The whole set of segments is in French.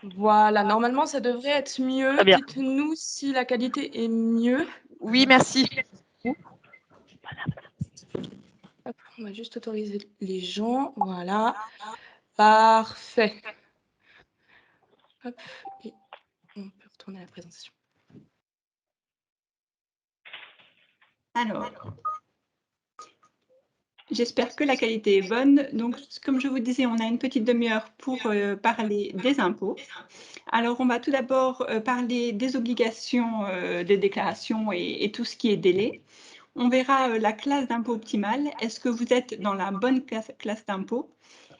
Voilà, normalement, ça devrait être mieux. Très bien. Dites-nous si la qualité est mieux. Oui, merci. Hop, on va juste autoriser les gens. Voilà. Parfait. Hop, et on peut retourner à la présentation. Alors, j'espère que la qualité est bonne. Donc, comme je vous disais, on a une petite demi-heure pour parler des impôts. Alors, on va tout d'abord parler des obligations des déclarations et tout ce qui est délai. On verra la classe d'impôt optimale. Est-ce que vous êtes dans la bonne classe d'impôt?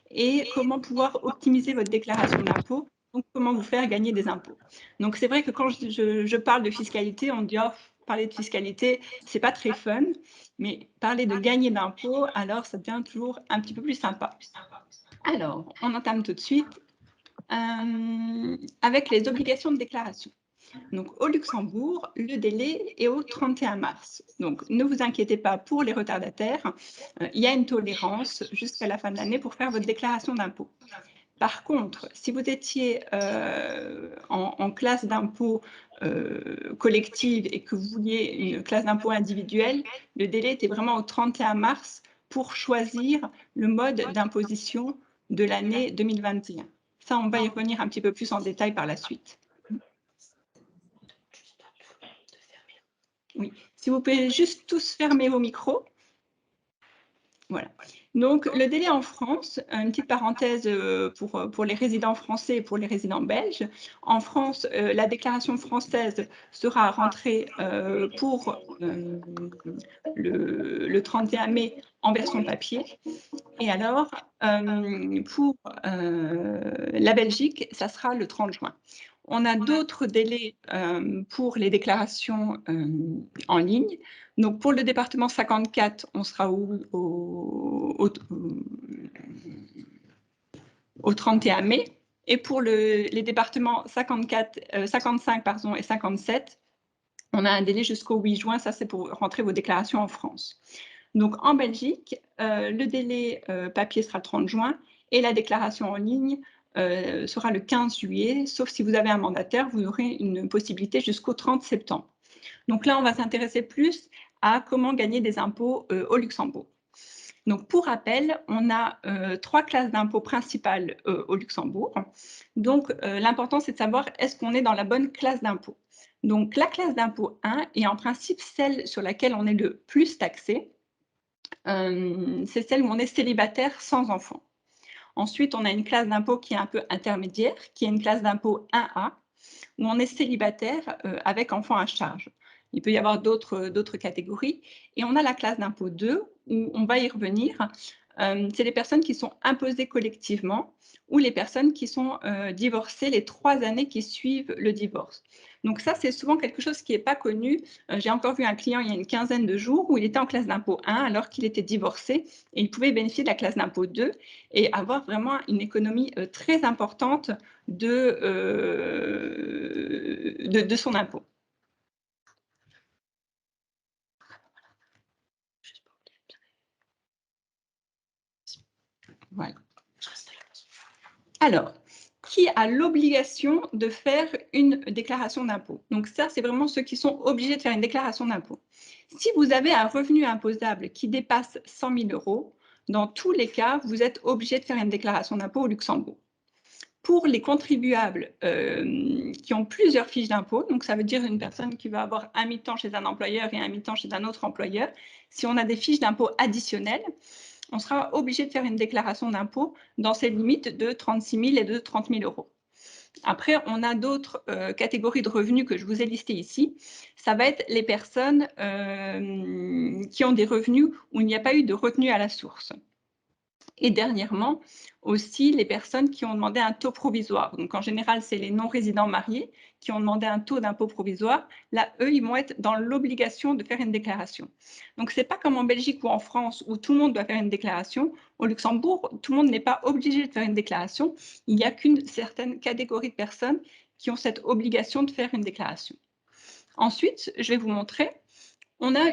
Et comment pouvoir optimiser votre déclaration d'impôt? Donc, comment vous faire gagner des impôts? Donc, c'est vrai que quand je parle de fiscalité, on dit, oh, parler de fiscalité, c'est pas très fun. Mais parler de gagner d'impôts, alors ça devient toujours un petit peu plus sympa. Alors, on entame tout de suite avec les obligations de déclaration. Donc, au Luxembourg, le délai est au 31 mars. Donc, ne vous inquiétez pas pour les retardataires. Il y a une tolérance jusqu'à la fin de l'année pour faire votre déclaration d'impôt. Par contre, si vous étiez en classe d'impôt collective et que vous vouliez une classe d'impôt individuelle, le délai était vraiment au 31 mars pour choisir le mode d'imposition de l'année 2021. Ça, on va y revenir un petit peu plus en détail par la suite. Oui, si vous pouvez juste tous fermer vos micros. Voilà. Donc, le délai en France, une petite parenthèse pour les résidents français et pour les résidents belges. En France, la déclaration française sera rentrée pour le 31 mai en version papier. Et alors, pour la Belgique, ça sera le 30 juin. On a d'autres délais pour les déclarations en ligne. Donc, pour le département 54, on sera au 31 mai. Et pour les départements 55 et 57, on a un délai jusqu'au 8 juin. Ça, c'est pour rentrer vos déclarations en France. Donc, en Belgique, le délai papier sera le 30 juin et la déclaration en ligne sera le 15 juillet, sauf si vous avez un mandataire, vous aurez une possibilité jusqu'au 30 septembre. Donc là, on va s'intéresser plus à comment gagner des impôts au Luxembourg. Donc, pour rappel, on a 3 classes d'impôts principales au Luxembourg. Donc, l'important, c'est de savoir est-ce qu'on est dans la bonne classe d'impôt. Donc, la classe d'impôt 1 est en principe celle sur laquelle on est le plus taxé. C'est celle où on est célibataire sans enfant. Ensuite, on a une classe d'impôt qui est un peu intermédiaire, qui est une classe d'impôt 1A, où on est célibataire avec enfant à charge. Il peut y avoir d'autres catégories. Et on a la classe d'impôt 2, où on va y revenir. C'est les personnes qui sont imposées collectivement ou les personnes qui sont divorcées les 3 années qui suivent le divorce. Donc ça, c'est souvent quelque chose qui n'est pas connu. J'ai encore vu un client il y a une quinzaine de jours où il était en classe d'impôt 1 alors qu'il était divorcé et il pouvait bénéficier de la classe d'impôt 2 et avoir vraiment une économie très importante de son impôt. Voilà. Alors, qui a l'obligation de faire une déclaration d'impôt? Donc ça, c'est vraiment ceux qui sont obligés de faire une déclaration d'impôt. Si vous avez un revenu imposable qui dépasse 100 000 €, dans tous les cas, vous êtes obligé de faire une déclaration d'impôt au Luxembourg. Pour les contribuables qui ont plusieurs fiches d'impôt, donc ça veut dire une personne qui va avoir un mi-temps chez un employeur et un mi-temps chez un autre employeur, si on a des fiches d'impôt additionnelles, on sera obligé de faire une déclaration d'impôt dans ces limites de 36 000 et de 30 000 €. Après, on a d'autres catégories de revenus que je vous ai listées ici. Ça va être les personnes qui ont des revenus où il n'y a pas eu de retenue à la source. Et dernièrement, aussi les personnes qui ont demandé un taux provisoire. Donc, en général, c'est les non-résidents mariés qui ont demandé un taux d'impôt provisoire. Là, eux, ils vont être dans l'obligation de faire une déclaration. Donc, ce n'est pas comme en Belgique ou en France où tout le monde doit faire une déclaration. Au Luxembourg, tout le monde n'est pas obligé de faire une déclaration. Il n'y a qu'une certaine catégorie de personnes qui ont cette obligation de faire une déclaration. Ensuite, je vais vous montrer. On a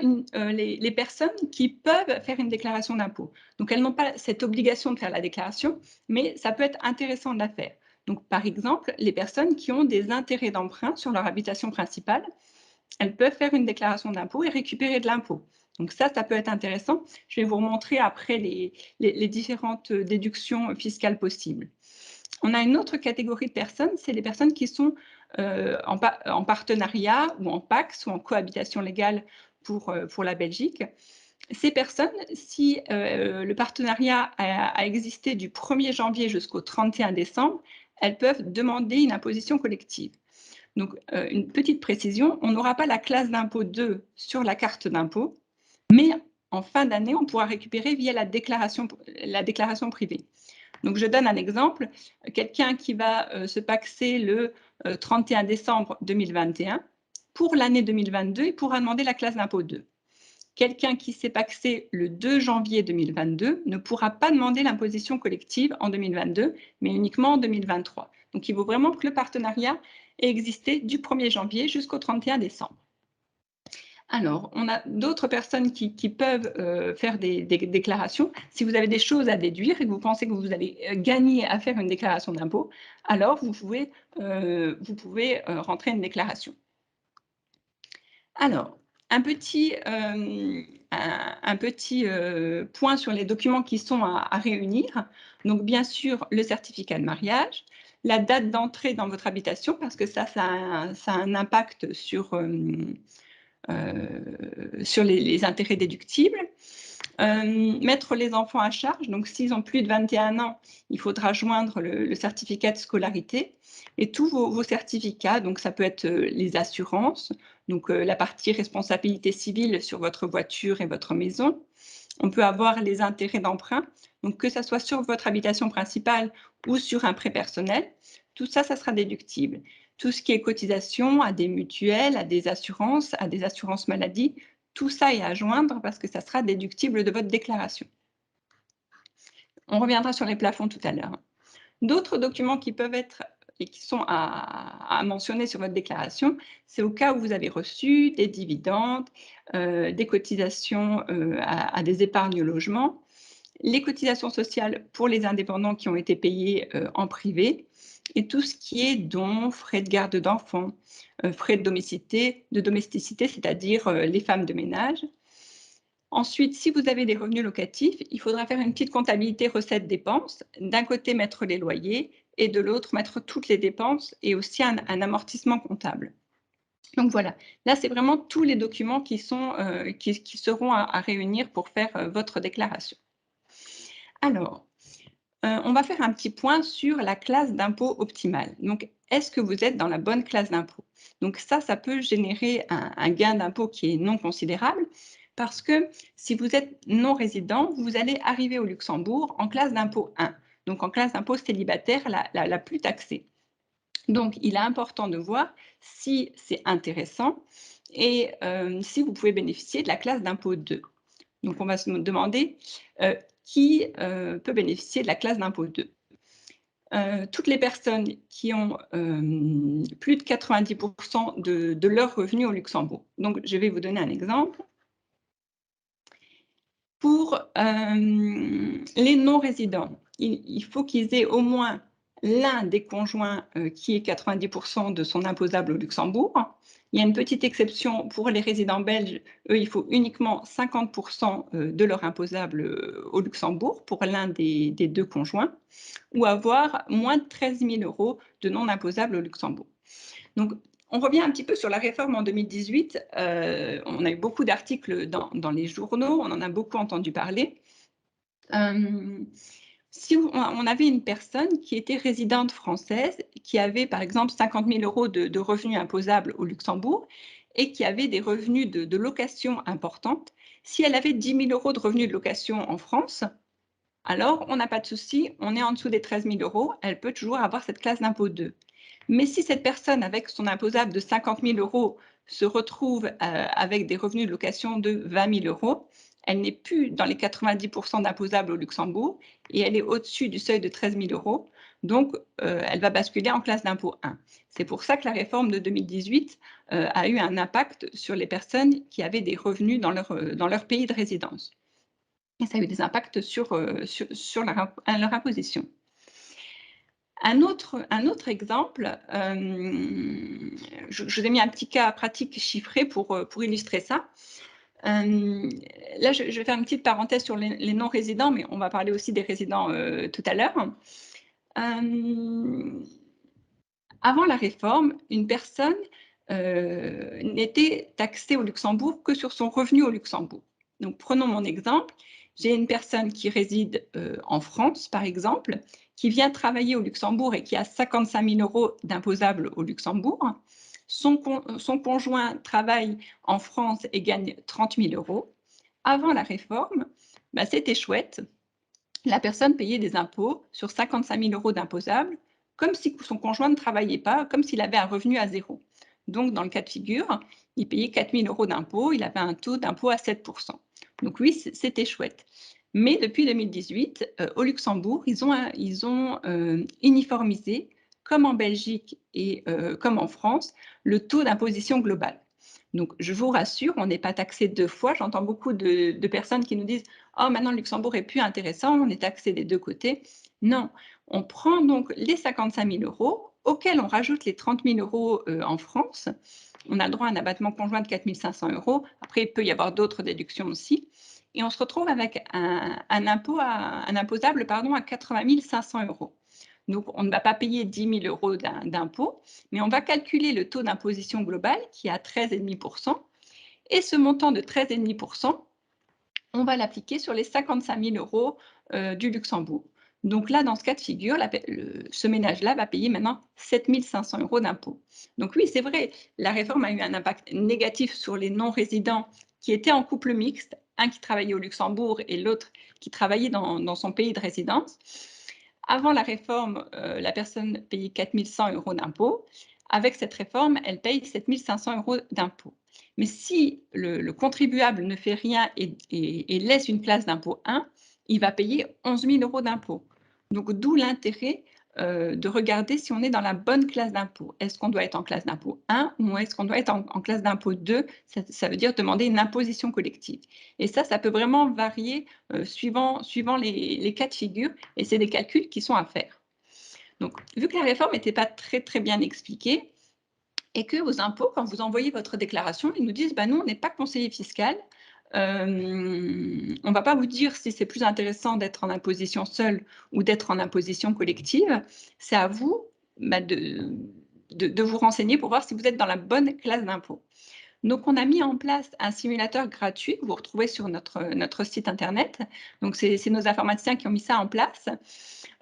les personnes qui peuvent faire une déclaration d'impôt. Donc, elles n'ont pas cette obligation de faire la déclaration, mais ça peut être intéressant de la faire. Donc, par exemple, les personnes qui ont des intérêts d'emprunt sur leur habitation principale, elles peuvent faire une déclaration d'impôt et récupérer de l'impôt. Donc ça peut être intéressant. Je vais vous remontrer après les différentes déductions fiscales possibles. On a une autre catégorie de personnes, c'est les personnes qui sont en partenariat ou en PACS ou en cohabitation légale pour la Belgique. Ces personnes, si le partenariat a existé du 1er janvier jusqu'au 31 décembre, elles peuvent demander une imposition collective. Donc, une petite précision, on n'aura pas la classe d'impôt 2 sur la carte d'impôt, mais en fin d'année, on pourra récupérer via la déclaration privée. Donc, je donne un exemple. Quelqu'un qui va se paxer le 31 décembre 2021, pour l'année 2022, il pourra demander la classe d'impôt 2. Quelqu'un qui s'est paxé le 2 janvier 2022 ne pourra pas demander l'imposition collective en 2022, mais uniquement en 2023. Donc, il faut vraiment que le partenariat ait existé du 1er janvier jusqu'au 31 décembre. Alors, on a d'autres personnes qui peuvent faire des déclarations. Si vous avez des choses à déduire et que vous pensez que vous allez gagner à faire une déclaration d'impôt, alors vous pouvez rentrer une déclaration. Alors, un petit point sur les documents qui sont à réunir. Donc, bien sûr, le certificat de mariage, la date d'entrée dans votre habitation, parce que ça a un impact sur les intérêts déductibles. Mettre les enfants à charge, donc s'ils ont plus de 21 ans, il faudra joindre le certificat de scolarité et tous vos certificats, donc ça peut être les assurances, donc la partie responsabilité civile sur votre voiture et votre maison. On peut avoir les intérêts d'emprunt, donc que ça soit sur votre habitation principale ou sur un prêt personnel, tout ça, ça sera déductible. Tout ce qui est cotisation à des mutuelles, à des assurances maladie, tout ça est à joindre parce que ça sera déductible de votre déclaration. On reviendra sur les plafonds tout à l'heure. D'autres documents qui peuvent être et qui sont à mentionner sur votre déclaration, c'est au cas où vous avez reçu des dividendes, des cotisations à des épargnes logement, les cotisations sociales pour les indépendants qui ont été payées en privé, et tout ce qui est dons, frais de garde d'enfants, frais de domesticité, c'est-à-dire les femmes de ménage. Ensuite, si vous avez des revenus locatifs, il faudra faire une petite comptabilité recettes-dépenses. D'un côté, mettre les loyers et de l'autre, mettre toutes les dépenses et aussi un amortissement comptable. Donc voilà, là, c'est vraiment tous les documents qui seront à réunir pour faire votre déclaration. Alors, on va faire un petit point sur la classe d'impôt optimale. Donc, est-ce que vous êtes dans la bonne classe d'impôt? Donc ça peut générer un gain d'impôt qui est non considérable parce que si vous êtes non résident, vous allez arriver au Luxembourg en classe d'impôt 1, donc en classe d'impôt célibataire la plus taxée. Donc, il est important de voir si c'est intéressant et si vous pouvez bénéficier de la classe d'impôt 2. Donc, on va se demander qui peut bénéficier de la classe d'impôt 2. Toutes les personnes qui ont plus de 90% de leurs revenus au Luxembourg. Donc, je vais vous donner un exemple. Pour les non-résidents, il faut qu'ils aient au moins l'un des conjoints qui est 90% de son imposable au Luxembourg. Il y a une petite exception pour les résidents belges. Eux, il faut uniquement 50% de leur imposable au Luxembourg pour l'un des deux conjoints ou avoir moins de 13 000 € de non imposable au Luxembourg. Donc, on revient un petit peu sur la réforme en 2018. On a eu beaucoup d'articles dans les journaux, on en a beaucoup entendu parler. Si on avait une personne qui était résidente française, qui avait par exemple 50 000 € de revenus imposables au Luxembourg et qui avait des revenus de location importantes, si elle avait 10 000 € de revenus de location en France, alors on n'a pas de souci, on est en dessous des 13 000 €, elle peut toujours avoir cette classe d'impôt 2. Mais si cette personne, avec son imposable de 50 000 € se retrouve avec des revenus de location de 20 000 €, elle n'est plus dans les 90% d'imposables au Luxembourg et elle est au-dessus du seuil de 13 000 €. Donc, elle va basculer en classe d'impôt 1. C'est pour ça que la réforme de 2018 a eu un impact sur les personnes qui avaient des revenus dans leur pays de résidence. Et ça a eu des impacts sur leur imposition. Un autre exemple, je vous ai mis un petit cas pratique chiffré pour illustrer ça. Là, je vais faire une petite parenthèse sur les non-résidents, mais on va parler aussi des résidents tout à l'heure. Avant la réforme, une personne n'était taxée au Luxembourg que sur son revenu au Luxembourg. Donc, prenons mon exemple. J'ai une personne qui réside en France, par exemple, qui vient travailler au Luxembourg et qui a 55 000 € d'imposables au Luxembourg. Son conjoint travaille en France et gagne 30 000 €. Avant la réforme, bah, c'était chouette. La personne payait des impôts sur 55 000 € d'imposables, comme si son conjoint ne travaillait pas, comme s'il avait un revenu à zéro. Donc, dans le cas de figure, il payait 4 000 € d'impôts, il avait un taux d'impôt à 7 %. Donc oui, c'était chouette. Mais depuis 2018, au Luxembourg, ils ont uniformisé, comme en Belgique et comme en France, le taux d'imposition global. Donc, je vous rassure, on n'est pas taxé deux fois. J'entends beaucoup de personnes qui nous disent « Oh, maintenant, le Luxembourg est plus intéressant, on est taxé des deux côtés. » Non, on prend donc les 55 000 € auxquels on rajoute les 30 000 € en France. On a le droit à un abattement conjoint de 4 500 €. Après, il peut y avoir d'autres déductions aussi. Et on se retrouve avec un imposable à 80 500 €. Donc, on ne va pas payer 10 000 € d'impôt, mais on va calculer le taux d'imposition global qui est à 13,5 %. Et ce montant de 13,5 %, on va l'appliquer sur les 55 000 € du Luxembourg. Donc là, dans ce cas de figure, ce ménage-là va payer maintenant 7 500 € d'impôt. Donc oui, c'est vrai, la réforme a eu un impact négatif sur les non-résidents qui étaient en couple mixte, un qui travaillait au Luxembourg et l'autre qui travaillait dans son pays de résidence. Avant la réforme, la personne payait 4 100 € d'impôt. Avec cette réforme, elle paye 7 500 € d'impôt. Mais si le contribuable ne fait rien et laisse une classe d'impôt 1, il va payer 11 000 € d'impôt. Donc, d'où l'intérêt de regarder si on est dans la bonne classe d'impôt. Est-ce qu'on doit être en classe d'impôt 1 ou est-ce qu'on doit être en classe d'impôt 2? Ça veut dire demander une imposition collective. Et ça peut vraiment varier suivant les cas de figure, et c'est des calculs qui sont à faire. Donc, vu que la réforme n'était pas très, très bien expliquée, et que aux impôts, quand vous envoyez votre déclaration, ils nous disent bah, « nous, on n'est pas conseiller fiscal, on ne va pas vous dire si c'est plus intéressant d'être en imposition seule ou d'être en imposition collective. C'est à vous bah, de vous renseigner pour voir si vous êtes dans la bonne classe d'impôt. » Donc, on a mis en place un simulateur gratuit que vous retrouvez sur notre site internet. Donc, c'est nos informaticiens qui ont mis ça en place.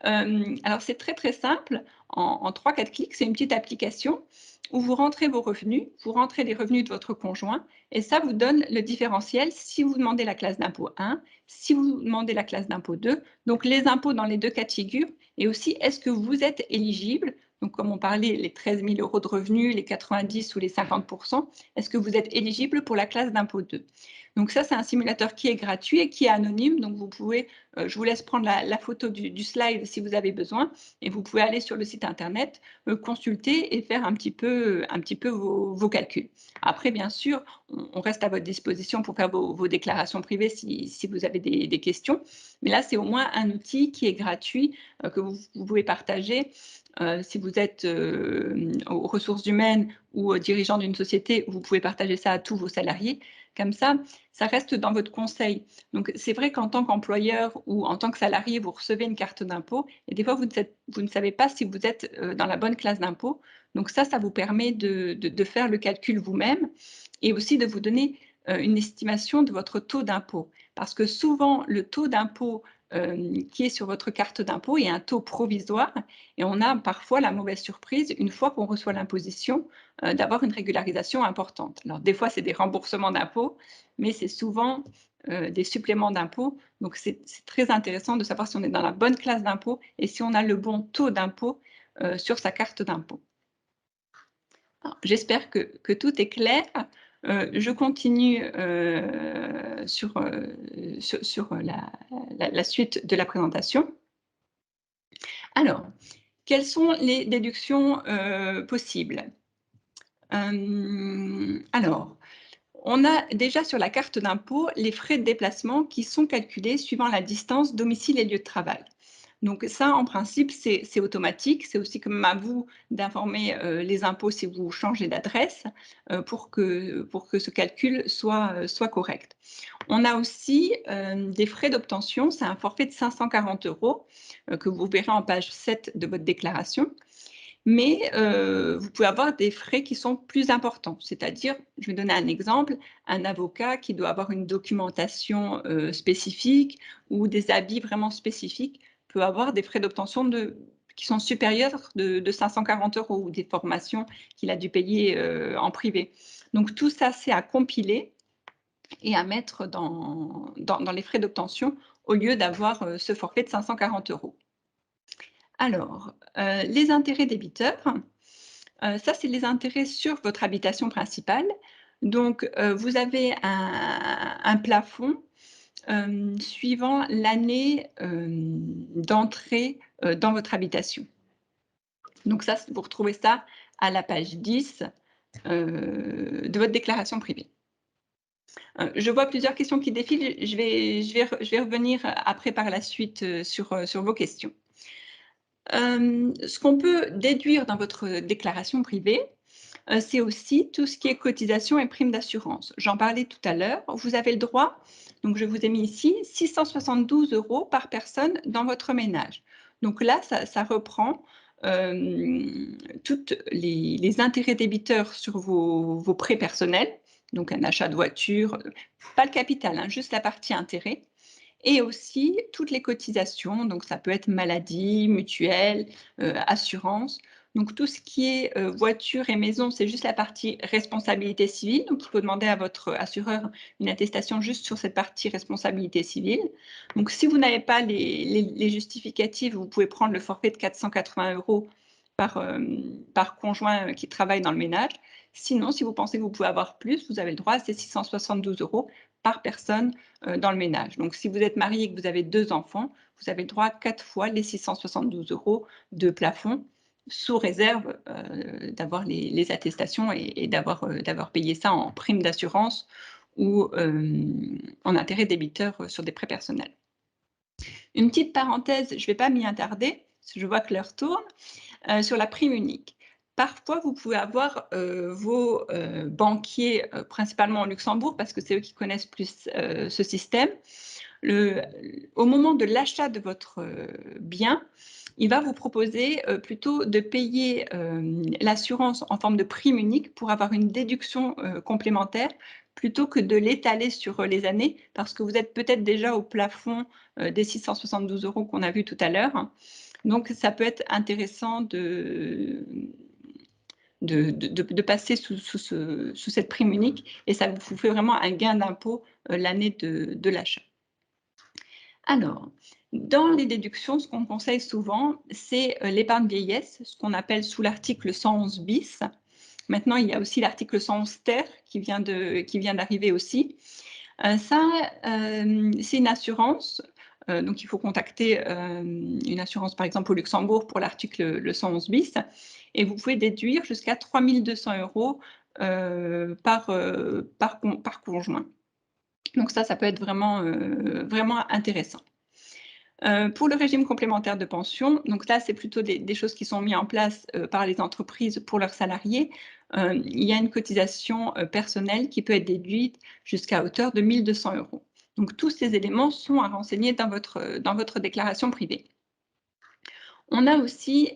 Alors, c'est très, très simple. En 3-4 clics, c'est une petite application où vous rentrez vos revenus, vous rentrez les revenus de votre conjoint, et ça vous donne le différentiel si vous demandez la classe d'impôt 1, si vous demandez la classe d'impôt 2, donc les impôts dans les deux cas de figure, et aussi est-ce que vous êtes éligible, donc comme on parlait, les 13 000 € de revenus, les 90 ou les 50 %, est-ce que vous êtes éligible pour la classe d'impôt 2? Donc ça, c'est un simulateur qui est gratuit et qui est anonyme, donc vous pouvez, je vous laisse prendre la photo du slide si vous avez besoin, et vous pouvez aller sur le site internet, consulter et faire un petit peu vos calculs. Après, bien sûr, on reste à votre disposition pour faire vos déclarations privées si vous avez des questions, mais là, c'est au moins un outil qui est gratuit, que vous pouvez partager. Si vous êtes aux ressources humaines ou dirigeant d'une société, vous pouvez partager ça à tous vos salariés. Comme ça reste dans votre conseil. Donc, c'est vrai qu'en tant qu'employeur ou en tant que salarié, vous recevez une carte d'impôt et des fois, vous ne savez pas si vous êtes dans la bonne classe d'impôt. Donc ça vous permet de faire le calcul vous-même et aussi de vous donner une estimation de votre taux d'impôt. Parce que souvent, le taux d'impôt qui est sur votre carte d'impôt est un taux provisoire et on a parfois la mauvaise surprise, une fois qu'on reçoit l'imposition, d'avoir une régularisation importante. Alors des fois, c'est des remboursements d'impôts, mais c'est souvent des suppléments d'impôts. Donc c'est très intéressant de savoir si on est dans la bonne classe d'impôt et si on a le bon taux d'impôt sur sa carte d'impôt. J'espère que tout est clair. Je continue sur la suite de la présentation. Alors, quelles sont les déductions possibles? Alors, on a déjà sur la carte d'impôt les frais de déplacement qui sont calculés suivant la distance domicile et lieu de travail. Donc ça, en principe, c'est automatique. C'est aussi comme à vous d'informer les impôts si vous changez d'adresse pour que ce calcul soit correct. On a aussi des frais d'obtention. C'est un forfait de 540 € que vous verrez en page 7 de votre déclaration. Mais vous pouvez avoir des frais qui sont plus importants. C'est-à-dire, je vais donner un exemple, un avocat qui doit avoir une documentation spécifique ou des habits vraiment spécifiques peut avoir des frais d'obtention qui sont supérieurs de 540 € ou des formations qu'il a dû payer en privé. Donc tout ça, c'est à compiler et à mettre dans les frais d'obtention au lieu d'avoir ce forfait de 540 €. Alors, les intérêts débiteurs, ça, c'est les intérêts sur votre habitation principale. Donc, vous avez un plafond, suivant l'année, d'entrée, dans votre habitation. Donc ça, vous retrouvez ça à la page 10, de votre déclaration privée. Je vois plusieurs questions qui défilent. Je vais revenir après par la suite, sur vos questions. Ce qu'on peut déduire dans votre déclaration privée, c'est aussi tout ce qui est cotisation et primes d'assurance. J'en parlais tout à l'heure. Vous avez le droit, donc je vous ai mis ici, 672 € par personne dans votre ménage. Donc là, ça reprend toutes les intérêts débiteurs sur vos prêts personnels, donc un achat de voiture, pas le capital, hein, juste la partie intérêt. Et aussi toutes les cotisations, donc ça peut être maladie, mutuelle, assurance. Donc tout ce qui est, voiture et maison, c'est juste la partie responsabilité civile. Donc il faut demander à votre assureur une attestation juste sur cette partie responsabilité civile. Donc si vous n'avez pas les justificatifs, vous pouvez prendre le forfait de 480 € par conjoint, qui travaille dans le ménage. Sinon, si vous pensez que vous pouvez avoir plus, vous avez le droit à ces 672 € par personne dans le ménage. Donc, si vous êtes marié et que vous avez 2 enfants, vous avez le droit à 4 fois les 672 € de plafond, sous réserve d'avoir les attestations et d'avoir payé ça en prime d'assurance ou en intérêt débiteur sur des prêts personnels. Une petite parenthèse, je ne vais pas m'y attarder, parce que je vois que l'heure tourne, sur la prime unique. Parfois, vous pouvez avoir vos banquiers, principalement au Luxembourg, parce que c'est eux qui connaissent plus ce système. Au moment de l'achat de votre bien, il va vous proposer plutôt de payer l'assurance en forme de prime unique pour avoir une déduction complémentaire plutôt que de l'étaler sur les années, parce que vous êtes peut-être déjà au plafond des 672 € qu'on a vu tout à l'heure. Donc, ça peut être intéressant de passer sous cette prime unique et ça vous fait vraiment un gain d'impôt l'année de l'achat. Alors, dans les déductions, ce qu'on conseille souvent, c'est l'épargne vieillesse, ce qu'on appelle sous l'article 111 bis. Maintenant, il y a aussi l'article 111 ter qui vient d'arriver aussi. C'est une assurance. Donc, il faut contacter une assurance, par exemple, au Luxembourg pour l'article le 111 bis. Et vous pouvez déduire jusqu'à 3 200 € par conjoint. Donc ça peut être vraiment intéressant. Pour le régime complémentaire de pension, donc là, c'est plutôt des choses qui sont mises en place par les entreprises pour leurs salariés. Il y a une cotisation personnelle qui peut être déduite jusqu'à hauteur de 1 200 €. Donc tous ces éléments sont à renseigner dans votre déclaration privée. On a aussi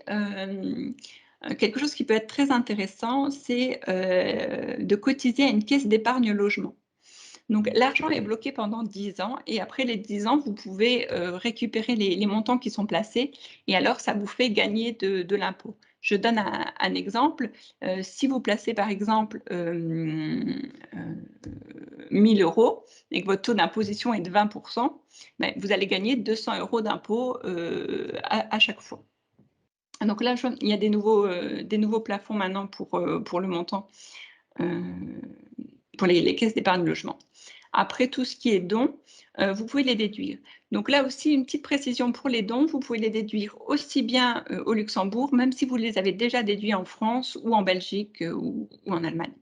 quelque chose qui peut être très intéressant, c'est de cotiser à une caisse d'épargne logement. Donc l'argent est bloqué pendant 10 ans et après les 10 ans, vous pouvez récupérer les montants qui sont placés et alors ça vous fait gagner de l'impôt. Je donne un exemple. Si vous placez par exemple 1 000 € et que votre taux d'imposition est de 20 %, ben, vous allez gagner 200 € d'impôt à chaque fois. Donc là, il y a des nouveaux plafonds maintenant pour le montant, pour les caisses d'épargne logement. Après, tout ce qui est dons, vous pouvez les déduire. Donc là aussi, une petite précision pour les dons, vous pouvez les déduire aussi bien au Luxembourg, même si vous les avez déjà déduits en France ou en Belgique ou en Allemagne.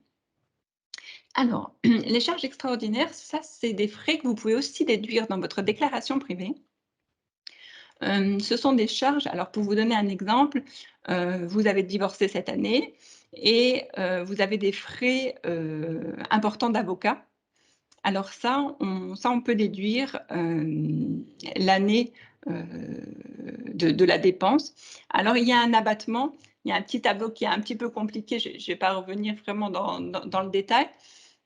Alors, les charges extraordinaires, ça, c'est des frais que vous pouvez aussi déduire dans votre déclaration privée. Ce sont des charges, alors pour vous donner un exemple, vous avez divorcé cette année et vous avez des frais, importants d'avocat. Alors ça, on peut déduire, l'année, de la dépense. Alors il y a un abattement, il y a un petit tableau qui est un petit peu compliqué, je ne vais pas revenir vraiment dans le détail.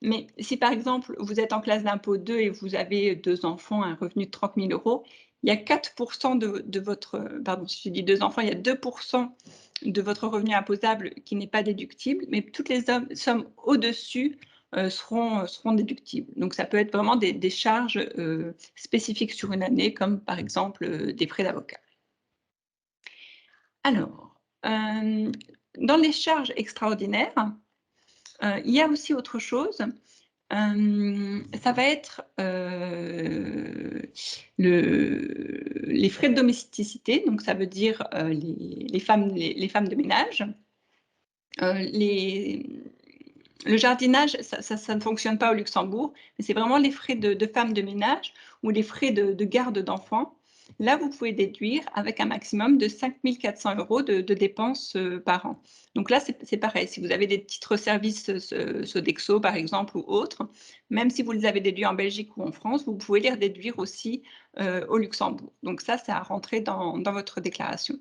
Mais si par exemple, vous êtes en classe d'impôt 2 et vous avez 2 enfants, un revenu de 30 000 €, il y a 4 de votre, pardon, si je dis 2 enfants, il y a 2 de votre revenu imposable qui n'est pas déductible, mais toutes les sommes au-dessus, seront déductibles. Donc ça peut être vraiment des charges, spécifiques sur une année, comme par exemple, des frais d'avocat. Alors, dans les charges extraordinaires, il y a aussi autre chose. Ça va être, les frais de domesticité, donc ça veut dire, les femmes de ménage. Le jardinage, ça ne fonctionne pas au Luxembourg, mais c'est vraiment les frais de femmes de ménage ou les frais de garde d'enfants. Là, vous pouvez déduire avec un maximum de 5 400 € de dépenses, par an. Donc là, c'est pareil, si vous avez des titres services, Sodexo par exemple ou autres, même si vous les avez déduits en Belgique ou en France, vous pouvez les déduire aussi, au Luxembourg. Donc ça, c'est à rentrer dans votre déclaration.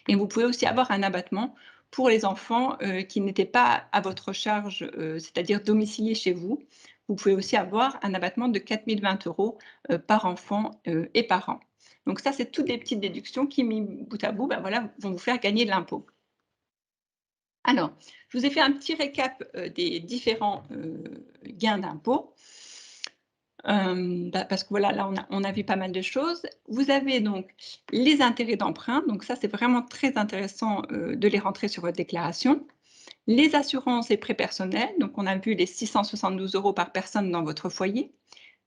Et vous pouvez aussi avoir un abattement pour les enfants, qui n'étaient pas à votre charge, c'est-à-dire domiciliés chez vous. Vous pouvez aussi avoir un abattement de 4 020 € par enfant, et par an. Donc ça, c'est toutes des petites déductions qui, mis bout à bout, ben voilà, vont vous faire gagner de l'impôt. Alors, je vous ai fait un petit récap, des différents, gains d'impôt. Parce que voilà, là, on a vu pas mal de choses. Vous avez donc les intérêts d'emprunt, donc ça, c'est vraiment très intéressant, de les rentrer sur votre déclaration. Les assurances et prêts personnels, donc on a vu les 672 € par personne dans votre foyer.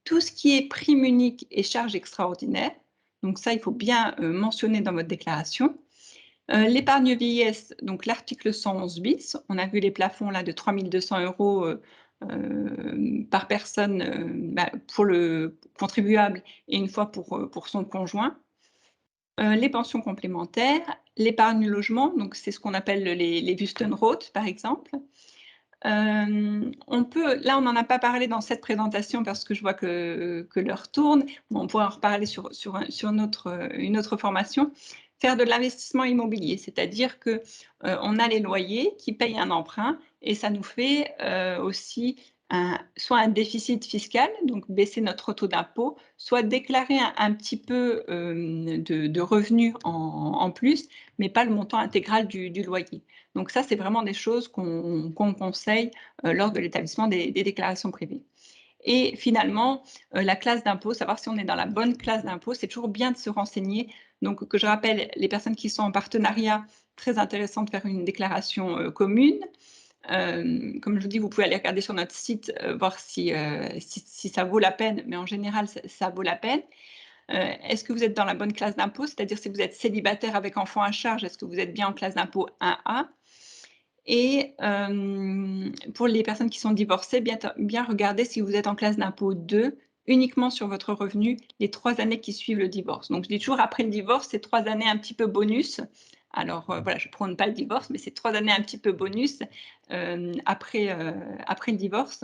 Tout ce qui est prime unique et charges extraordinaires, donc ça, il faut bien, mentionner dans votre déclaration. L'épargne vieillesse, donc l'article 111 bis, on a vu les plafonds là de 3 200 € par personne, pour le contribuable et une fois pour son conjoint. Les pensions complémentaires, l'épargne logement, donc c'est ce qu'on appelle les Wustenrot par exemple. On n'en a pas parlé dans cette présentation parce que je vois que l'heure tourne, mais on pourra en reparler sur une autre formation. Faire de l'investissement immobilier, c'est-à-dire que, on a les loyers qui payent un emprunt et ça nous fait, aussi soit un déficit fiscal, donc baisser notre taux d'impôt, soit déclarer un petit peu, de revenus en plus, mais pas le montant intégral du loyer. Donc ça, c'est vraiment des choses qu'on conseille, lors de l'établissement des déclarations privées. Et finalement, la classe d'impôt, savoir si on est dans la bonne classe d'impôt, c'est toujours bien de se renseigner. Donc que je rappelle, les personnes qui sont en partenariat, très intéressant de faire une déclaration, commune. Comme je vous dis, vous pouvez aller regarder sur notre site, voir si ça vaut la peine, mais en général, ça vaut la peine. Est-ce que vous êtes dans la bonne classe d'impôt? C'est-à-dire si vous êtes célibataire avec enfant à charge, est-ce que vous êtes bien en classe d'impôt 1A? Et pour les personnes qui sont divorcées, bien regarder si vous êtes en classe d'impôt 2 uniquement sur votre revenu les 3 années qui suivent le divorce. Donc je dis toujours après le divorce, c'est 3 années un petit peu bonus. Alors, voilà, je ne prône pas le divorce, mais c'est 3 années un petit peu bonus, après le divorce,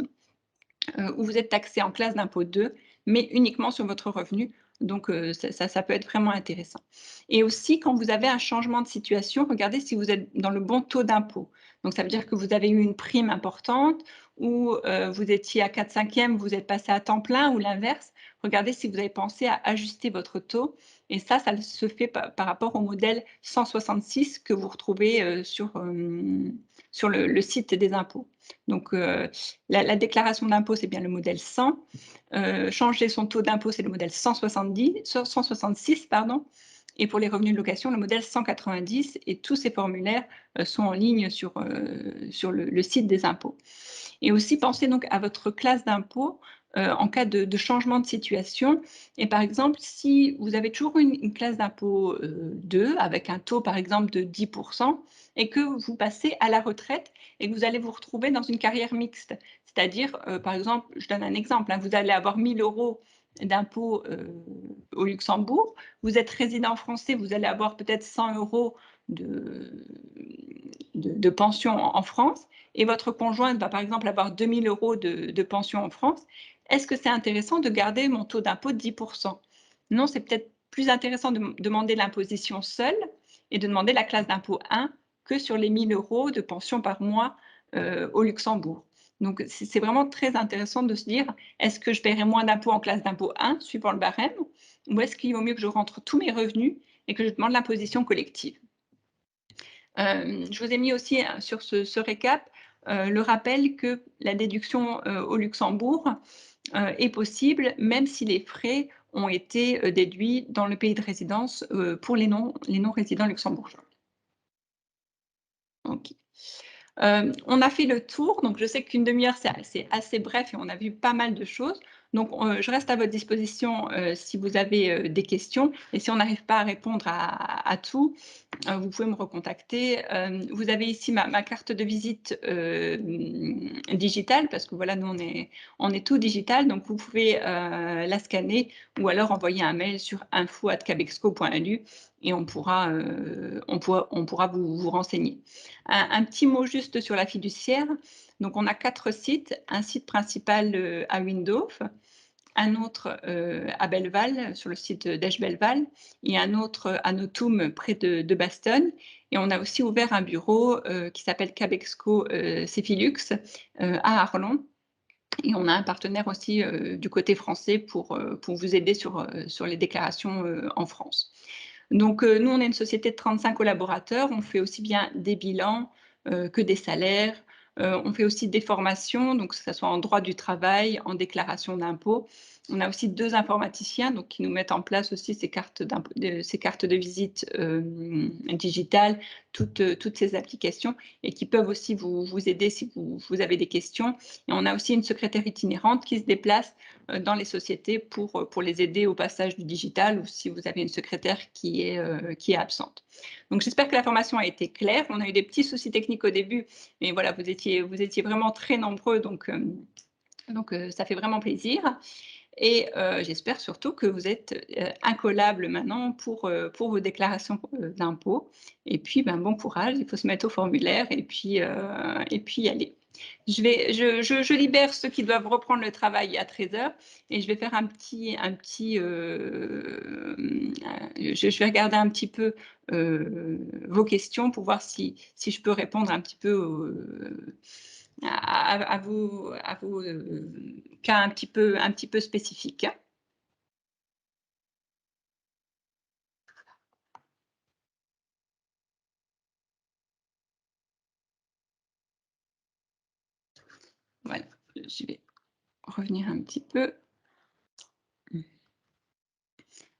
où vous êtes taxé en classe d'impôt 2, mais uniquement sur votre revenu. Donc ça peut être vraiment intéressant. Et aussi, quand vous avez un changement de situation, regardez si vous êtes dans le bon taux d'impôt. Donc ça veut dire que vous avez eu une prime importante ou vous étiez à 4/5e, vous êtes passé à temps plein ou l'inverse. Regardez si vous avez pensé à ajuster votre taux. Et ça se fait par rapport au modèle 166 que vous retrouvez sur le site des impôts. Donc la déclaration d'impôt, c'est bien le modèle 100. Changer son taux d'impôt, c'est le modèle 166, pardon. Et pour les revenus de location, le modèle 190. Et tous ces formulaires sont en ligne sur le site des impôts. Et aussi, pensez donc à votre classe d'impôt en cas de changement de situation. Et par exemple, si vous avez toujours une classe d'impôt 2 avec un taux, par exemple, de 10% et que vous passez à la retraite et que vous allez vous retrouver dans une carrière mixte. C'est-à-dire, par exemple, je donne un exemple, hein, vous allez avoir 1 000 € d'impôt au Luxembourg. Vous êtes résident français, vous allez avoir peut-être 100 € de pension en France, et votre conjointe va par exemple avoir 2 000 € de pension en France. Est-ce que c'est intéressant de garder mon taux d'impôt de 10%? Non, c'est peut-être plus intéressant de demander l'imposition seule et de demander la classe d'impôt 1 que sur les 1 000 € de pension par mois au Luxembourg. Donc, c'est vraiment très intéressant de se dire, est-ce que je paierai moins d'impôts en classe d'impôt 1, suivant le barème, ou est-ce qu'il vaut mieux que je rentre tous mes revenus et que je demande l'imposition collective? Je vous ai mis aussi sur ce récap le rappel que la déduction au Luxembourg est possible, même si les frais ont été déduits dans le pays de résidence pour les non-résidents luxembourgeois. OK. On a fait le tour, donc je sais qu'une demi-heure, c'est assez bref et on a vu pas mal de choses. Donc, je reste à votre disposition si vous avez des questions, et si on n'arrive pas à répondre à tout, vous pouvez me recontacter. Vous avez ici ma carte de visite digitale, parce que voilà, nous, on est tout digital, donc vous pouvez la scanner ou alors envoyer un mail sur info@cabexco.lu et on pourra vous renseigner. Un petit mot juste sur la fiduciaire. Donc, on a 4 sites. Un site principal à Windhoek, un autre à Belleval, sur le site d'Esch-Belleval, et un autre à Notum, près de Bastogne. Et on a aussi ouvert un bureau qui s'appelle Cabexco Cefilux à Arlon. Et on a un partenaire aussi du côté français pour vous aider sur les déclarations en France. Donc, nous, on est une société de 35 collaborateurs. On fait aussi bien des bilans que des salaires. On fait aussi des formations, donc que ce soit en droit du travail, en déclaration d'impôts. On a aussi 2 informaticiens donc, qui nous mettent en place aussi ces cartes de visite digitales, toutes ces applications, et qui peuvent aussi vous aider si vous avez des questions. Et on a aussi une secrétaire itinérante qui se déplace dans les sociétés pour les aider au passage du digital, ou si vous avez une secrétaire qui est absente. Donc, j'espère que la formation a été claire. On a eu des petits soucis techniques au début, mais voilà, vous étiez vraiment très nombreux, donc ça fait vraiment plaisir. Et j'espère surtout que vous êtes incollables maintenant pour vos déclarations d'impôts. Et puis, bon courage, il faut se mettre au formulaire et puis y aller. Je libère ceux qui doivent reprendre le travail à 13h, et je vais faire je vais regarder un petit peu vos questions pour voir si je peux répondre un petit peu à vos cas un petit peu spécifiques. Voilà, je vais revenir un petit peu.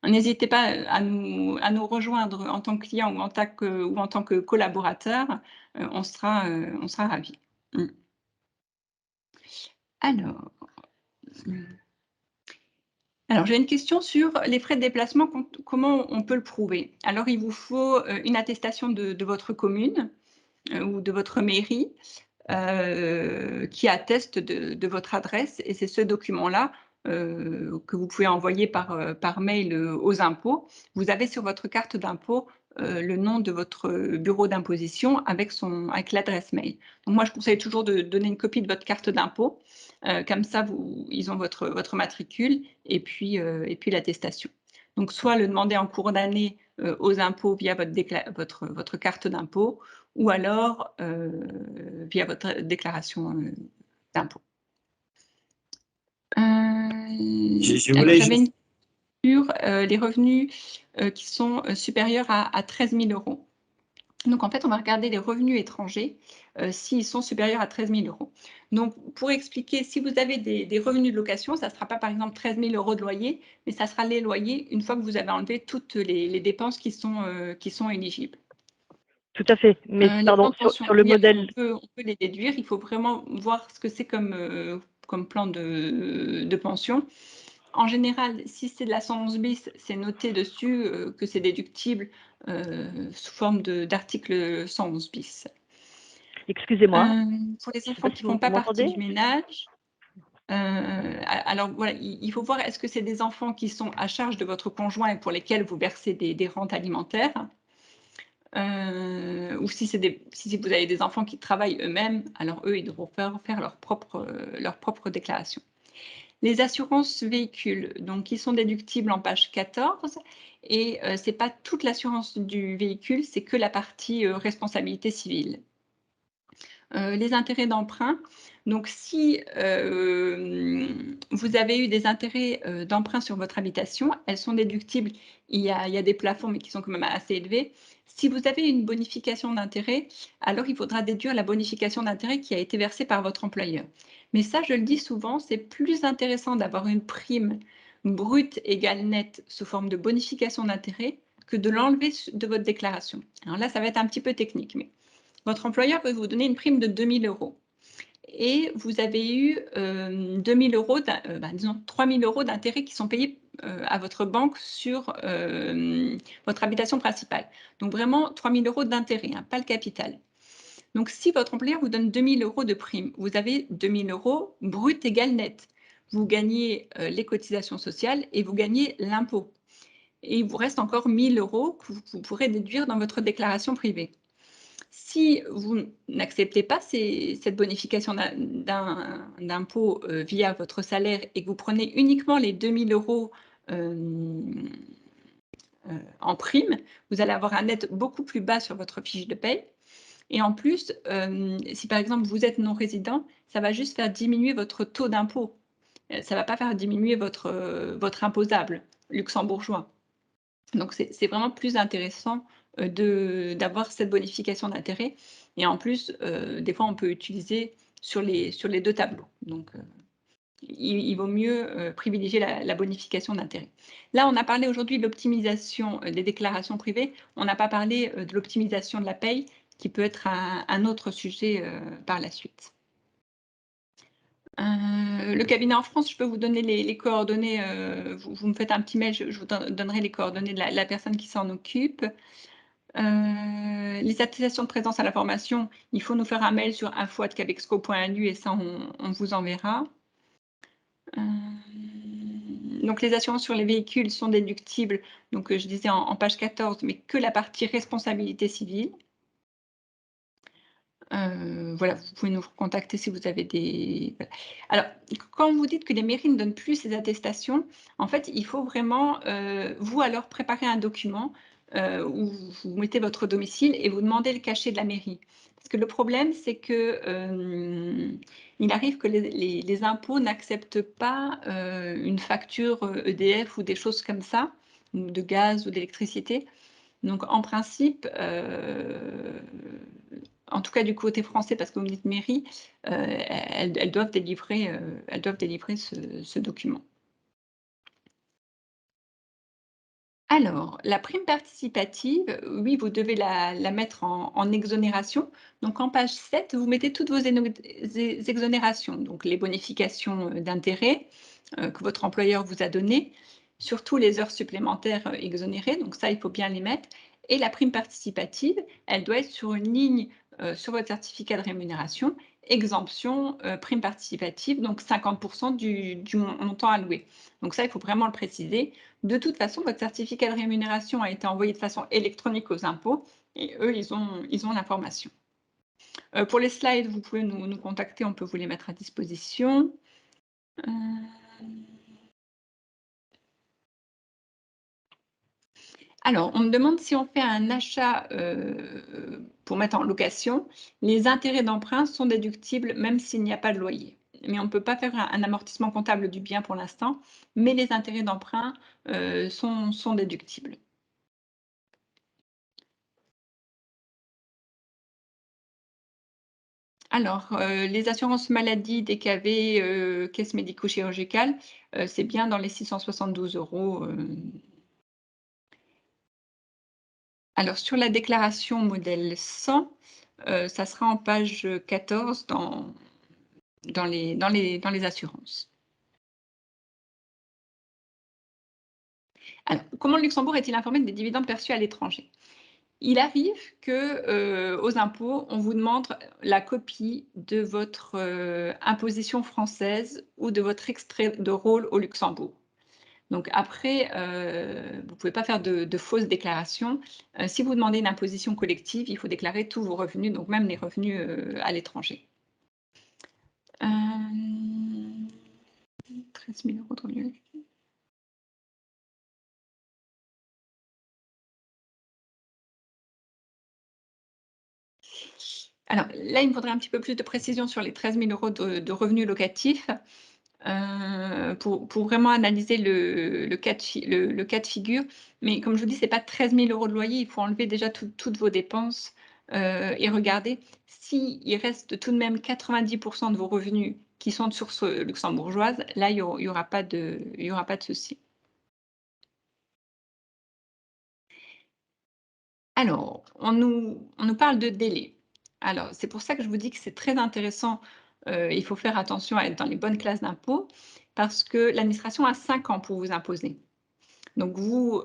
N'hésitez pas à nous rejoindre en tant que client ou en tant que collaborateur, on sera ravis. Alors, j'ai une question sur les frais de déplacement, comment on peut le prouver? Alors, il vous faut une attestation de votre commune ou de votre mairie qui atteste de votre adresse, et c'est ce document-là que vous pouvez envoyer par mail aux impôts. Vous avez sur votre carte d'impôt le nom de votre bureau d'imposition avec l'adresse mail. Donc, moi, je conseille toujours de donner une copie de votre carte d'impôt. Comme ça, ils ont votre matricule et puis l'attestation. Donc, soit le demander en cours d'année aux impôts via votre carte d'impôt, ou alors via votre déclaration d'impôt. J'avais une sur les revenus qui sont supérieurs à 13 000 €. Donc, en fait, on va regarder les revenus étrangers s'ils sont supérieurs à 13 000 €. Donc, pour expliquer, si vous avez des revenus de location, ça ne sera pas, par exemple, 13 000 € de loyer, mais ça sera les loyers une fois que vous avez enlevé toutes les dépenses qui sont éligibles. Tout à fait, mais pardon, sur le modèle… On peut les déduire, il faut vraiment voir ce que c'est comme plan de pension. En général, si c'est de la 111 bis, c'est noté dessus que c'est déductible sous forme d'article 111 bis. Excusez-moi. Pour les enfants qui ne font pas partie du ménage, Alors voilà, il faut voir, est-ce que c'est des enfants qui sont à charge de votre conjoint et pour lesquels vous versez des rentes alimentaires, ou si vous avez des enfants qui travaillent eux-mêmes, alors eux, ils devront faire leur propre déclaration. Les assurances véhicules, donc qui sont déductibles en page 14 et c'est pas toute l'assurance du véhicule, c'est que la partie, responsabilité civile. Les intérêts d'emprunt, donc si, vous avez eu des intérêts, d'emprunt sur votre habitation, elles sont déductibles. Il y a des plafonds, mais qui sont quand même assez élevés. Si vous avez une bonification d'intérêt, alors il faudra déduire la bonification d'intérêt qui a été versée par votre employeur. Mais ça, je le dis souvent, c'est plus intéressant d'avoir une prime brute égale nette sous forme de bonification d'intérêt que de l'enlever de votre déclaration. Alors là, ça va être un petit peu technique, mais votre employeur peut vous donner une prime de 2 000 € et vous avez eu 2 000 €, disons 3 000 € d'intérêts qui sont payés à votre banque sur votre habitation principale. Donc vraiment 3 000 € d'intérêts, hein, pas le capital. Donc si votre employeur vous donne 2 000 € de prime, vous avez 2 000 € brut égale net. Vous gagnez les cotisations sociales et vous gagnez l'impôt. Et il vous reste encore 1 000 € que vous pourrez déduire dans votre déclaration privée. Si vous n'acceptez pas cette bonification d'impôt via votre salaire et que vous prenez uniquement les 2 000 € en prime, vous allez avoir un net beaucoup plus bas sur votre fiche de paie. Et en plus, si par exemple vous êtes non-résident, ça va juste faire diminuer votre taux d'impôt. Ça ne va pas faire diminuer votre imposable luxembourgeois. Donc c'est vraiment plus intéressant d'avoir cette bonification d'intérêt. Et en plus, des fois, on peut utiliser sur les 2 tableaux. Donc, il vaut mieux privilégier la bonification d'intérêt. Là, on a parlé aujourd'hui de l'optimisation des déclarations privées. On n'a pas parlé de l'optimisation de la paye, qui peut être un autre sujet par la suite. Le cabinet en France, je peux vous donner les coordonnées, vous me faites un petit mail, je vous donnerai les coordonnées de la personne qui s'en occupe. Les attestations de présence à la formation, il faut nous faire un mail sur info@cabexco.lu et ça on vous enverra. Donc les assurances sur les véhicules sont déductibles, donc je disais en page 14, mais que la partie responsabilité civile. Voilà, vous pouvez nous contacter si vous avez des voilà. Alors, quand vous dites que les mairies ne donnent plus ces attestations, en fait, il faut vraiment, vous alors préparer un document, où vous mettez votre domicile et vous demandez le cachet de la mairie. Parce que le problème, c'est que, il arrive que les impôts n'acceptent pas, une facture, EDF ou des choses comme ça, ou de gaz ou d'électricité. Donc en principe, en tout cas du côté français, parce que vous me dites mairie, elles doivent délivrer ce document. Alors, la prime participative, oui, vous devez la mettre en exonération. Donc en page 7, vous mettez toutes vos exonérations, donc les bonifications d'intérêt que votre employeur vous a données, surtout les heures supplémentaires exonérées, donc ça, il faut bien les mettre. Et la prime participative, elle doit être sur une ligne sur votre certificat de rémunération, exemption, prime participative, donc 50% du montant alloué. Donc ça, il faut vraiment le préciser. De toute façon, votre certificat de rémunération a été envoyé de façon électronique aux impôts et eux, ils ont l'information. Pour les slides, vous pouvez nous contacter, on peut vous les mettre à disposition. Alors, on me demande si on fait un achat pour mettre en location, les intérêts d'emprunt sont déductibles même s'il n'y a pas de loyer. Mais on ne peut pas faire un amortissement comptable du bien pour l'instant, mais les intérêts d'emprunt sont déductibles. Alors, les assurances maladie, DKV, caisse médico-chirurgicale, c'est bien dans les 672 €. Alors sur la déclaration modèle 100, ça sera en page 14 dans les assurances. Alors, comment le Luxembourg est-il informé des dividendes perçus à l'étranger? Il arrive que, aux impôts, on vous demande la copie de votre, imposition française ou de votre extrait de rôle au Luxembourg. Donc après, vous ne pouvez pas faire de fausses déclarations. Si vous demandez une imposition collective, il faut déclarer tous vos revenus, donc même les revenus, à l'étranger. 13 000 € de revenus. Alors là, il me faudrait un petit peu plus de précision sur les 13 000 € de revenus locatifs, pour vraiment analyser le cas de figure. Mais comme je vous dis, c'est pas 13 000 € de loyer, il faut enlever déjà toutes vos dépenses, et regarder s'il reste tout de même 90 % de vos revenus qui sont de source, luxembourgeoise. Là, il y aura pas de souci. Alors, on nous parle de délai. Alors, c'est pour ça que je vous dis que c'est très intéressant, il faut faire attention à être dans les bonnes classes d'impôt parce que l'administration a 5 ans pour vous imposer. Donc vous,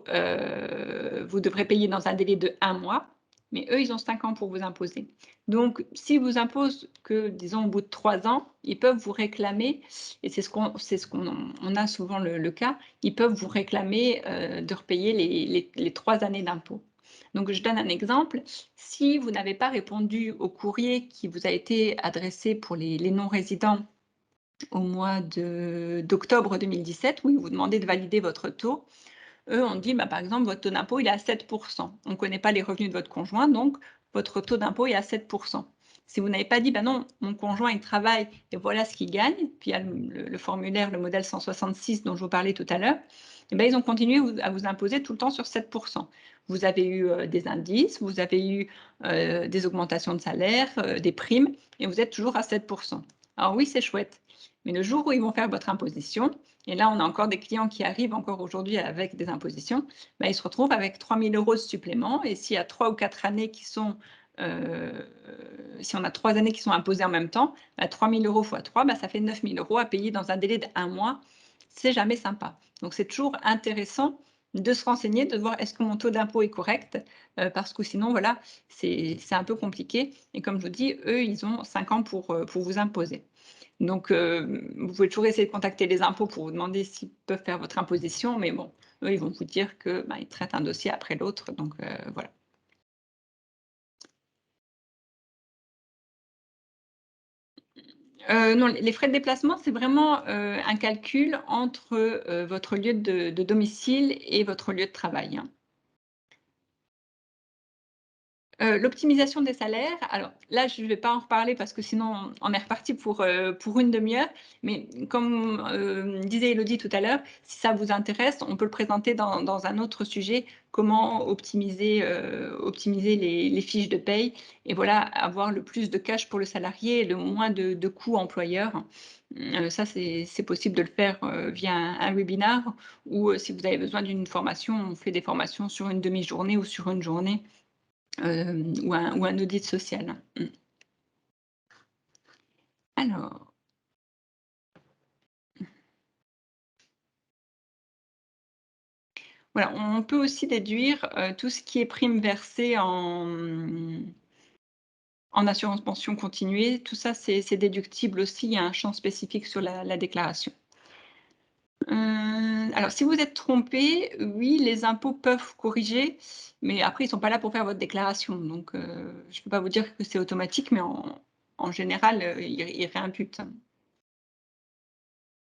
vous devrez payer dans un délai de 1 mois, mais eux, ils ont 5 ans pour vous imposer. Donc s'ils vous imposent que, disons, au bout de 3 ans, ils peuvent vous réclamer et c'est ce qu'on a souvent le cas, ils peuvent vous réclamer, de repayer les 3 années d'impôt. Donc je donne un exemple, si vous n'avez pas répondu au courrier qui vous a été adressé pour les non-résidents au mois d'octobre 2017, où ils vous demandaient de valider votre taux, eux, on dit, bah, par exemple, votre taux d'impôt, il est à 7 %. On ne connaît pas les revenus de votre conjoint, donc votre taux d'impôt est à 7 %. Si vous n'avez pas dit, bah non, mon conjoint, il travaille et voilà ce qu'il gagne, puis il y a le formulaire, le modèle 166 dont je vous parlais tout à l'heure, eh ben, ils ont continué à vous imposer tout le temps sur 7 %. Vous avez eu des indices, vous avez eu des augmentations de salaire, des primes, et vous êtes toujours à 7 %. Alors oui, c'est chouette, mais le jour où ils vont faire votre imposition, et là, on a encore des clients qui arrivent encore aujourd'hui avec des impositions, bah, ils se retrouvent avec 3 000 € de supplément et s'il y a 3 ou 4 années qui sont, si on a 3 années qui sont imposées en même temps, bah, 3 000 € fois 3, bah, ça fait 9 000 € à payer dans un délai d'1 mois. C'est jamais sympa. Donc c'est toujours intéressant de se renseigner, de voir est-ce que mon taux d'impôt est correct, parce que sinon voilà, c'est un peu compliqué et comme je vous dis, eux, ils ont 5 ans pour vous imposer. Donc, vous pouvez toujours essayer de contacter les impôts pour vous demander s'ils peuvent faire votre imposition, mais bon, eux, ils vont vous dire que, ben, ils traitent un dossier après l'autre, donc voilà. Non, les frais de déplacement, c'est vraiment, un calcul entre, votre lieu de domicile et votre lieu de travail, hein. L'optimisation des salaires, alors là, je ne vais pas en reparler parce que sinon on est reparti pour une demi-heure. Mais comme, disait Élodie tout à l'heure, si ça vous intéresse, on peut le présenter dans un autre sujet, comment optimiser les fiches de paye et voilà, avoir le plus de cash pour le salarié et le moins de coûts employeurs. Ça, c'est possible de le faire, via un webinar ou, si vous avez besoin d'une formation, on fait des formations sur une demi-journée ou sur une journée. Ou un audit social. Mmh. Alors, voilà, on peut aussi déduire, tout ce qui est primes versées en assurance pension continuée. Tout ça, c'est déductible aussi. Il y a un champ spécifique sur la déclaration. Alors si vous êtes trompé, oui, les impôts peuvent corriger, mais après ils sont pas là pour faire votre déclaration. Donc, je peux pas vous dire que c'est automatique, mais en général, ils réimputent.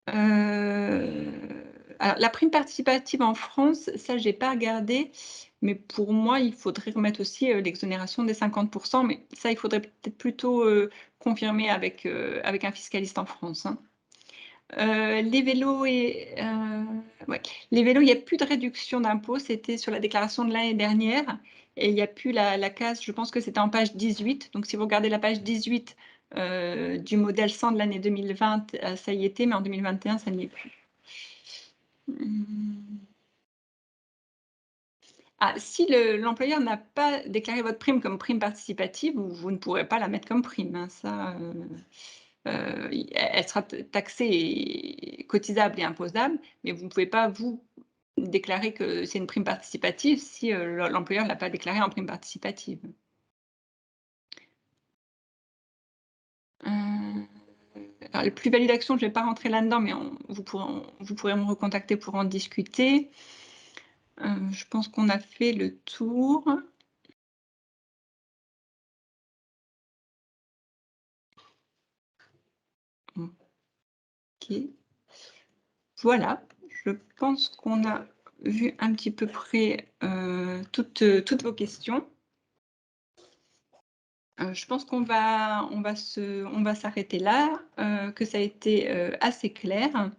Alors la prime participative en France, ça j'ai pas regardé, mais pour moi, il faudrait remettre aussi, l'exonération des 50 %, mais ça, il faudrait peut-être plutôt, confirmer avec un fiscaliste en France, hein. Les vélos et ouais, les vélos, il y a plus de réduction d'impôt, c'était sur la déclaration de l'année dernière et il y a plus la case, je pense que c'était en page 18. Donc si vous regardez la page 18, du modèle 100 de l'année 2020, ça y était, mais en 2021, ça n'y est plus. Mmh. Ah, si l'employeur n'a pas déclaré votre prime comme prime participative, vous ne pourrez pas la mettre comme prime, hein, ça, elle sera taxée et cotisable et imposable, mais vous ne pouvez pas, vous, déclarer que c'est une prime participative si l'employeur ne l'a pas déclaré en prime participative. Alors, les plus-values d'action, je ne vais pas rentrer là-dedans, mais vous pourrez me recontacter pour en discuter. Je pense qu'on a fait le tour. OK. Voilà, je pense qu'on a vu un petit peu près toutes vos questions. Je pense qu'on va s'arrêter là, que ça a été assez clair.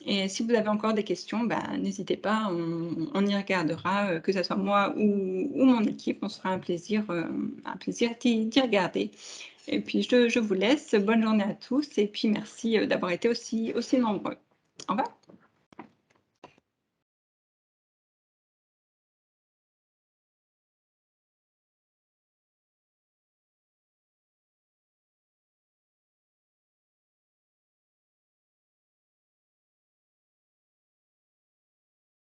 Et si vous avez encore des questions, n'hésitez pas, on y regardera, que ce soit moi ou mon équipe, on se fera un plaisir d'y regarder. Et puis je vous laisse, bonne journée à tous et puis merci d'avoir été aussi nombreux. Au revoir.